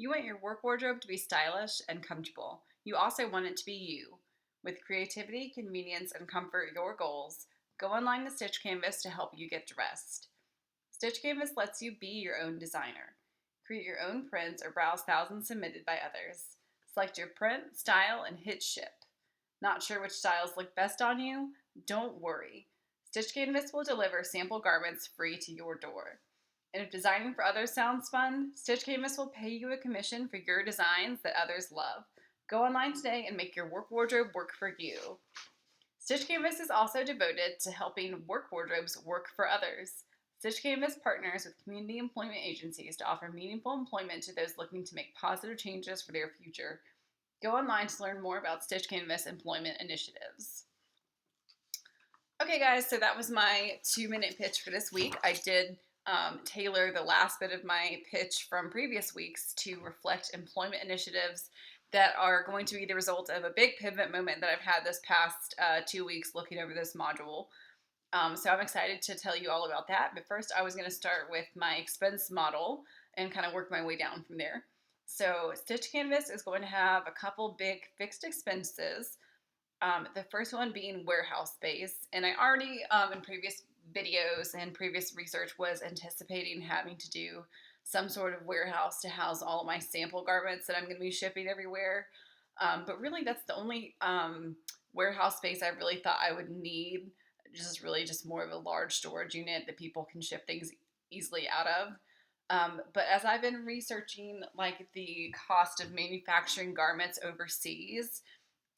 You want your work wardrobe to be stylish and comfortable. You also want it to be you. With creativity, convenience, and comfort your goals, go online to Stitch Canvas to help you get dressed. Stitch Canvas lets you be your own designer. Create your own prints or browse thousands submitted by others. Select your print, style, and hit ship. Not sure which styles look best on you? Don't worry. Stitch Canvas will deliver sample garments free to your door. And if designing for others sounds fun, Stitch Canvas will pay you a commission for your designs that others love. Go online today and make your work wardrobe work for you. Stitch Canvas is also devoted to helping work wardrobes work for others. Stitch Canvas partners with community employment agencies to offer meaningful employment to those looking to make positive changes for their future. Go online to learn more about Stitch Canvas employment initiatives. Okay, guys, so that was my 2-minute pitch for this week. I did tailor the last bit of my pitch from previous weeks to reflect employment initiatives that are going to be the result of a big pivot moment that I've had this past 2 weeks looking over this module. So I'm excited to tell you all about that. But first, I was going to start with my expense model and kind of work my way down from there. So Stitch Canvas is going to have a couple big fixed expenses. The first one being warehouse space. And I already, in previous videos and previous research, was anticipating having to do some sort of warehouse to house all of my sample garments that I'm going to be shipping everywhere. But really, that's the only warehouse space I really thought I would need. Just more of a large storage unit that people can ship things easily out of. But as I've been researching like the cost of manufacturing garments overseas,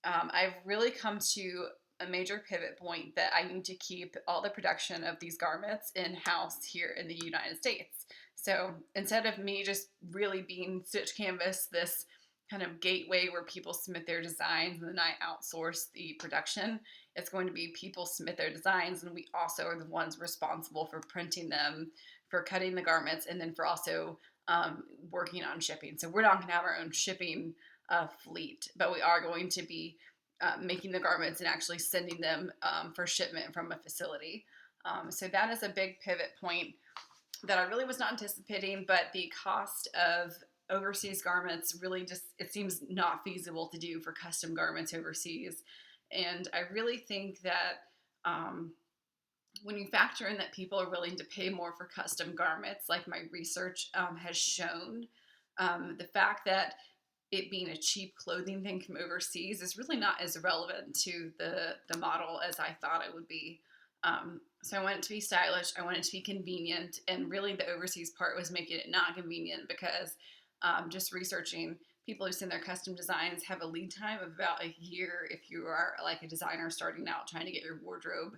I've really come to a major pivot point that I need to keep all the production of these garments in-house here in the United States. So instead of me just really being Stitch Canvas, this kind of gateway where people submit their designs and then I outsource the production, it's going to be people submit their designs and we also are the ones responsible for printing them, for cutting the garments, and then for also working on shipping. So we're not going to have our own shipping fleet, but we are going to be making the garments and actually sending them for shipment from a facility. So that is a big pivot point that I really was not anticipating, but the cost of overseas garments really just, it seems not feasible to do for custom garments overseas. And I really think that when you factor in that people are willing to pay more for custom garments, like my research has shown, the fact that it being a cheap clothing thing from overseas is really not as relevant to the model as I thought it would be. So I want it to be stylish, I want it to be convenient, and really the overseas part was making it not convenient because just researching, people who send their custom designs have a lead time of about a year if you are like a designer starting out trying to get your wardrobe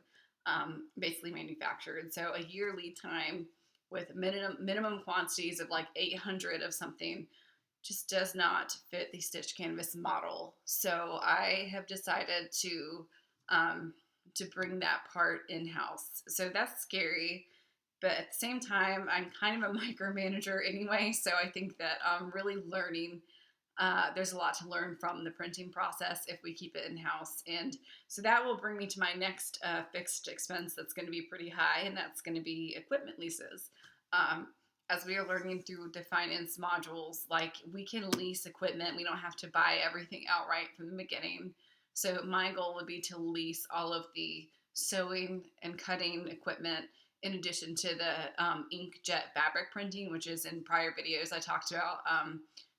basically manufactured. So a year lead time with minimum quantities of like 800 of something just does not fit the Stitch Canvas model. So I have decided to bring that part in-house. So that's scary, but at the same time, I'm kind of a micromanager anyway. So I think that I'm really learning. There's a lot to learn from the printing process if we keep it in-house. And so that will bring me to my next fixed expense that's going to be pretty high, and that's going to be equipment leases. As we are learning through the finance modules, like we can lease equipment. We don't have to buy everything outright from the beginning. So my goal would be to lease all of the sewing and cutting equipment in addition to the inkjet fabric printing, which is in prior videos I talked about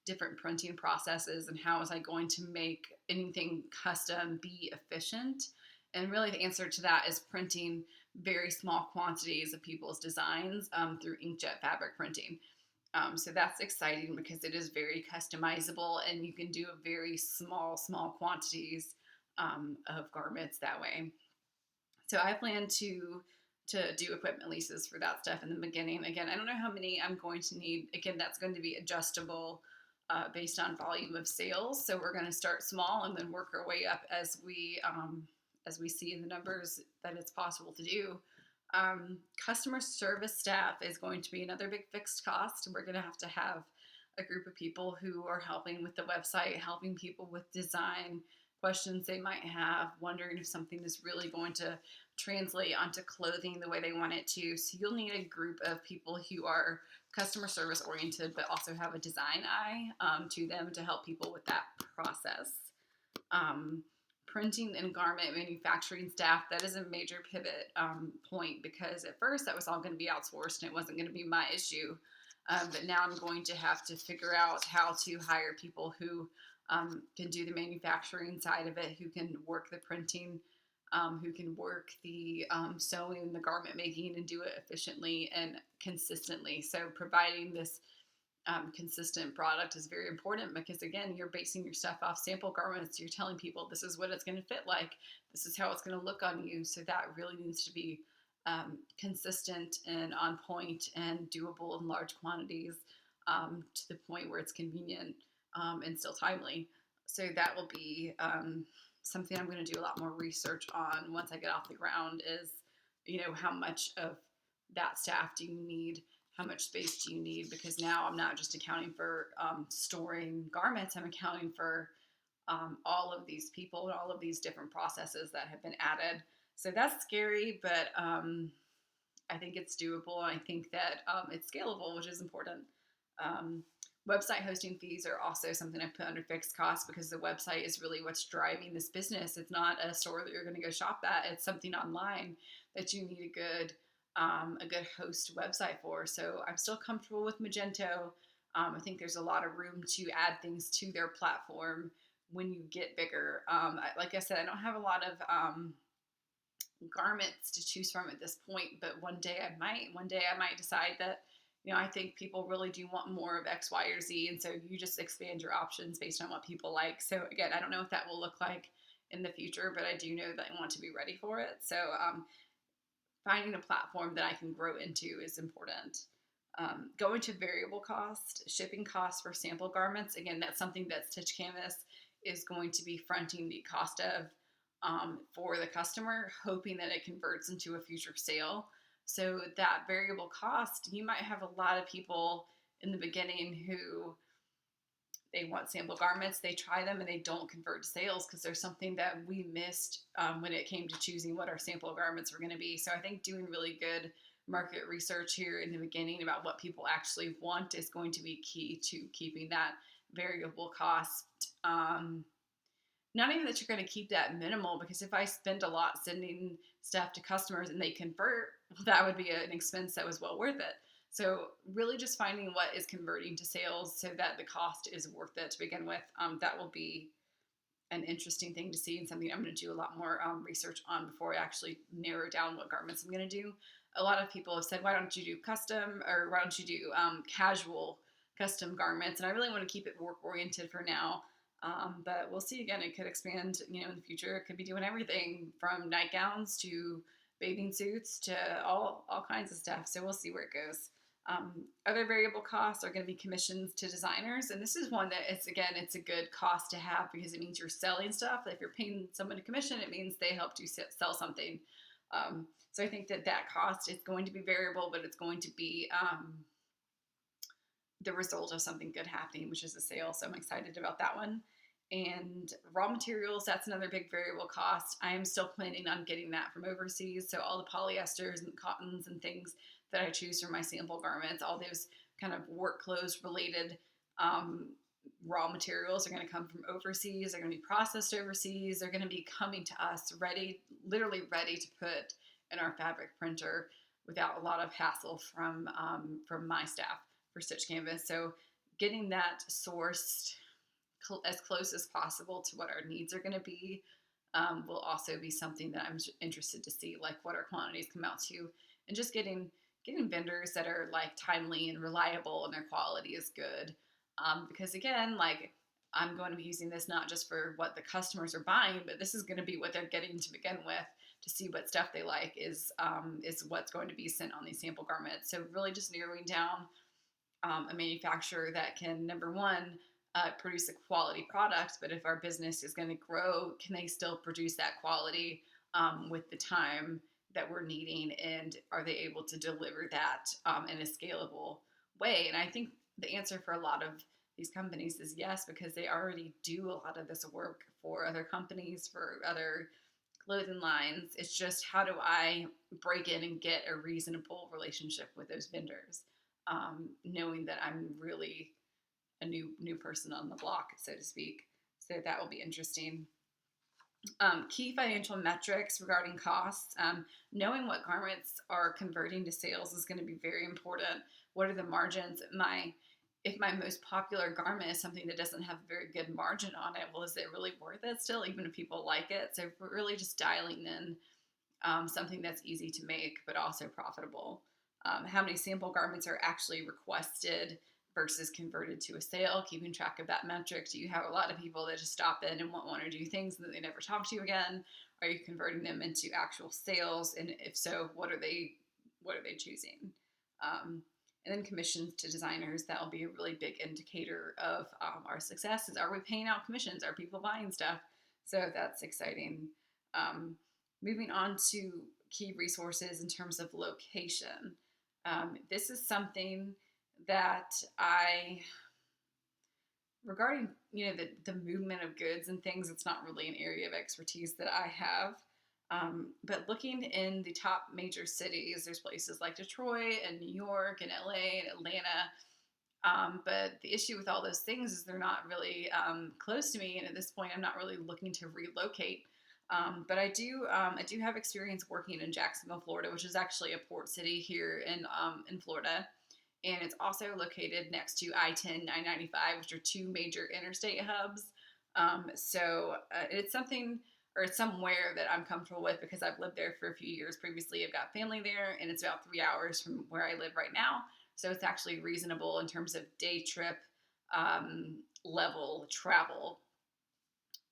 different printing processes and how was I going to make anything custom be efficient. And really the answer to that is printing very small quantities of people's designs through inkjet fabric printing. So that's exciting because it is very customizable and you can do very small quantities of garments that way. So I plan to do equipment leases for that stuff in the beginning. Again, I don't know how many I'm going to need. Again, that's going to be adjustable based on volume of sales. So we're going to start small and then work our way up as we see in the numbers that it's possible to do. Customer service staff is going to be another big fixed cost. We're going to have a group of people who are helping with the website, helping people with design questions they might have, wondering if something is really going to translate onto clothing the way they want it to. So you'll need a group of people who are customer service oriented, but also have a design eye to them to help people with that process. Um, Printing and garment manufacturing staff, that is a major pivot point, because at first that was all going to be outsourced and it wasn't going to be my issue. But now I'm going to have to figure out how to hire people who can do the manufacturing side of it, who can work the printing, who can work the sewing and the garment making and do it efficiently and consistently. So providing this consistent product is very important, because again, you're basing your stuff off sample garments. You're telling people this is what it's going to fit like, this is how it's going to look on you. So that really needs to be consistent and on point and doable in large quantities, to the point where it's convenient and still timely. So that will be something I'm going to do a lot more research on once I get off the ground, is, how much of that staff do you need? How much space do you need? Because now I'm not just accounting for storing garments, I'm accounting for all of these people and all of these different processes that have been added. So that's scary, but I think it's doable. I think that it's scalable, which is important. Um, Website hosting fees are also something I put under fixed costs, because the website is really what's driving this business. It's not a store that you're going to go shop at. It's something online that you need a good host website for. So I'm still comfortable with Magento. I think there's a lot of room to add things to their platform when you get bigger. Like I said, I don't have a lot of garments to choose from at this point, but one day I might. One day I might decide that, I think people really do want more of X, Y, or Z. And so you just expand your options based on what people like. So again, I don't know what that will look like in the future, but I do know that I want to be ready for it. So finding a platform that I can grow into is important. Going to variable cost, shipping costs for sample garments. Again, that's something that Stitch Canvas is going to be fronting the cost of for the customer, hoping that it converts into a future sale. So that variable cost, you might have a lot of people in the beginning who they want sample garments, they try them and they don't convert to sales, because there's something that we missed when it came to choosing what our sample garments were going to be. So I think doing really good market research here in the beginning about what people actually want is going to be key to keeping that variable cost. Not even that you're going to keep that minimal, because if I spend a lot sending stuff to customers and they convert, well, that would be an expense that was well worth it. So really just finding what is converting to sales so that the cost is worth it to begin with. That will be an interesting thing to see, and something I'm going to do a lot more research on before I actually narrow down what garments I'm going to do. A lot of people have said, why don't you do custom, or why don't you do casual custom garments? And I really want to keep it work oriented for now. But we'll see. Again, it could expand, in the future. It could be doing everything from nightgowns to bathing suits to all kinds of stuff. So we'll see where it goes. Other variable costs are going to be commissions to designers. And this is one that it's a good cost to have, because it means you're selling stuff. If you're paying someone a commission, it means they helped you sell something. So I think that cost is going to be variable, but it's going to be the result of something good happening, which is a sale. So I'm excited about that one. And raw materials, that's another big variable cost. I am still planning on getting that from overseas. So all the polyesters and cottons and things that I choose for my sample garments, all those kind of work clothes related raw materials are going to come from overseas. They're going to be processed overseas. They're going to be coming to us literally ready to put in our fabric printer without a lot of hassle from my staff for Stitch Canvas. So getting that sourced as close as possible to what our needs are going to be will also be something that I'm interested to see, like what our quantities come out to, and just getting vendors that are like timely and reliable and their quality is good. Because again, like I'm going to be using this not just for what the customers are buying, but this is going to be what they're getting to begin with, to see what stuff they like is what's going to be sent on these sample garments. So really just narrowing down a manufacturer that can, number one, produce a quality product, but if our business is going to grow, can they still produce that quality with the time that we're needing, and are they able to deliver that in a scalable way? And I think the answer for a lot of these companies is yes, because they already do a lot of this work for other companies, for other clothing lines. It's just how do I break in and get a reasonable relationship with those vendors, knowing that I'm really a new person on the block, so to speak. So that will be interesting. Key financial metrics regarding costs. Knowing what garments are converting to sales is going to be very important. What are the margins? If my most popular garment is something that doesn't have a very good margin on it, well, is it really worth it still, even if people like it? So we're really just dialing in something that's easy to make but also profitable. How many sample garments are actually requested versus converted to a sale, keeping track of that metric. Do you have a lot of people that just stop in and want one or two things and then they never talk to you again? Are you converting them into actual sales? And if so, what are they choosing? And then commissions to designers, that will be a really big indicator of our success. Is, are we paying out commissions? Are people buying stuff? So that's exciting. Moving on to key resources in terms of location. This is something that regarding, the movement of goods and things, it's not really an area of expertise that I have. But looking in the top major cities, there's places like Detroit and New York and LA and Atlanta. But the issue with all those things is they're not really close to me, and at this point, I'm not really looking to relocate. But I do have experience working in Jacksonville, Florida, which is actually a port city here in Florida, and it's also located next to I-10, I-95, which are two major interstate hubs. It's something, or it's somewhere that I'm comfortable with because I've lived there for a few years previously. I've got family there, and it's about 3 hours from where I live right now. So it's actually reasonable in terms of day trip level travel.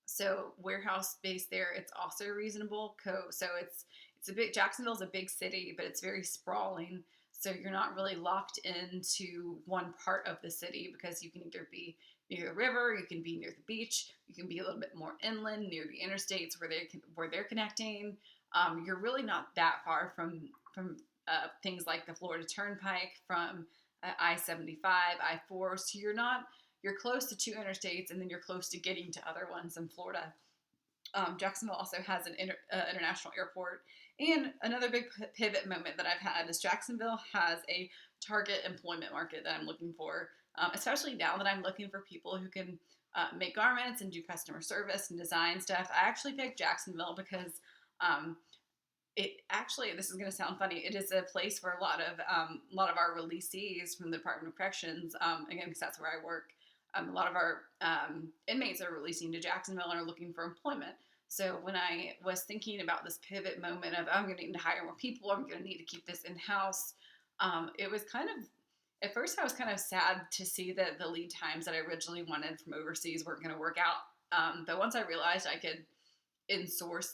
So warehouse space there, it's also reasonable. So it's a big, Jacksonville's a big city, but it's very sprawling. So you're not really locked into one part of the city because you can either be near the river, you can be near the beach, you can be a little bit more inland near the interstates where they're connecting. You're really not that far from things like the Florida Turnpike, from I-75, I-4. So you're close to two interstates, and then you're close to getting to other ones in Florida. Jacksonville also has an international airport. And another big pivot moment that I've had is Jacksonville has a target employment market that I'm looking for, especially now that I'm looking for people who can make garments and do customer service and design stuff. I actually picked Jacksonville because this is going to sound funny, it is a place where a lot of our releasees from the Department of Corrections, again, because that's where I work, a lot of our inmates are releasing to Jacksonville and are looking for employment. So when I was thinking about this pivot moment of, I'm going to need to hire more people, I'm going to need to keep this in-house, it was kind of, at first I was kind of sad to see that the lead times that I originally wanted from overseas weren't going to work out. But once I realized I could insource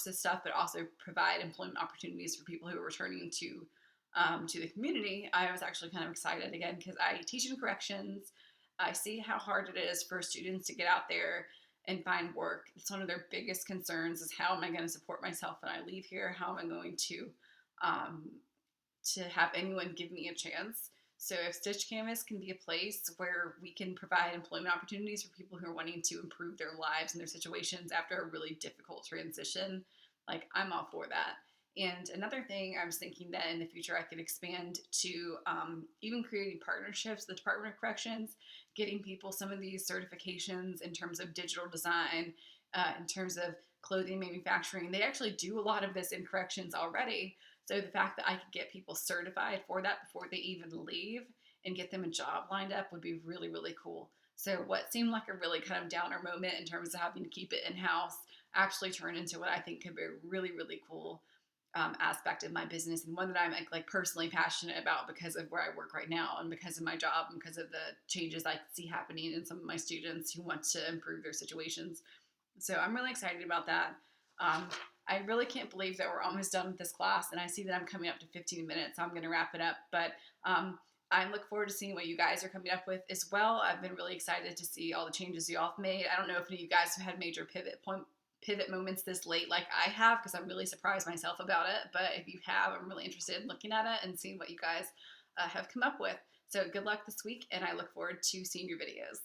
this stuff, but also provide employment opportunities for people who are returning to the community, I was actually kind of excited again, because I teach in corrections. I see how hard it is for students to get out there and find work. It's one of their biggest concerns is, how am I going to support myself when I leave here? How am I going to have anyone give me a chance? So if Stitch Canvas can be a place where we can provide employment opportunities for people who are wanting to improve their lives and their situations after a really difficult transition, like, I'm all for that. And another thing I was thinking that in the future I could expand to even creating partnerships with the Department of Corrections, getting people some of these certifications in terms of digital design, in terms of clothing manufacturing. They actually do a lot of this in corrections already. So the fact that I could get people certified for that before they even leave and get them a job lined up would be really, really cool. So what seemed like a really kind of downer moment in terms of having to keep it in-house actually turned into what I think could be a really, really cool aspect of my business, and one that I'm like personally passionate about because of where I work right now, and because of my job, and because of the changes I see happening in some of my students who want to improve their situations. So I'm really excited about that. I really can't believe that we're almost done with this class, and I see that I'm coming up to 15 minutes, so I'm going to wrap it up. But I look forward to seeing what you guys are coming up with as well. I've been really excited to see all the changes you all have made. I don't know if any of you guys have had major pivot moments this late like I have, because I'm really surprised myself about it. But if you have, I'm really interested in looking at it and seeing what you guys have come up with. So good luck this week, and I look forward to seeing your videos.